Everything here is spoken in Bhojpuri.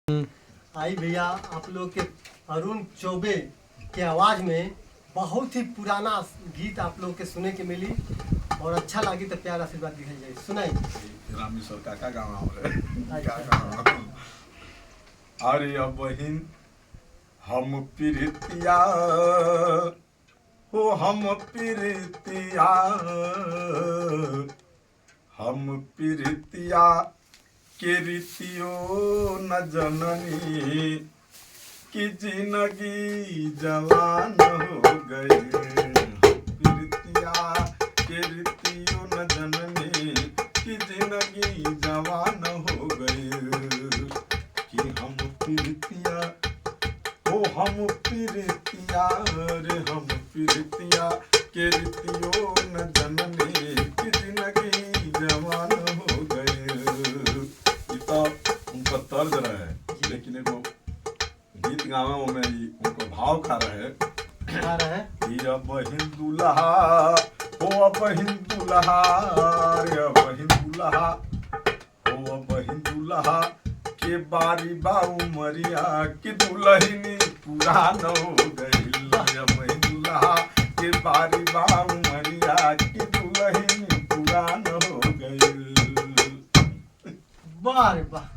आई भैया, आप लोग के अरुण चौबे के आवाज़ में बहुत ही पुराना गीत आप लोग के सुने के मिली और अच्छा लगी तो प्यार आशीर्वाद दिखाई जाए। सुनाई रामेश्वर काका गाँव अरे अब बहिन हम प्रीतिया हो हम प्रीतिया के रीतियो न जननी की जिंदगी जवान हो गई। प्रीतिया के रीतियो न जननी की जिंदगी जवान हो गई। कि हम प्रीतिया हो हम प्रीतिया रे हम प्रीतिया के रीतियो न जननी की जिंदगी जवान हो गई। उनका तर्ज रहे, लेकिन एगो गीत गावे में उनको भाव खा रहे कि अब हिंदुलहा हो अब हिंदुलहा रे अब हिंदुलहा हो अब हिंदुलहा के बारी बाऊ मरिया कि दुल्हनी पुरान हो गई। अब हिंदुलहा के बारी बाऊ मरिया कि दुल्हनी पुरान हो गई। वाह वाह।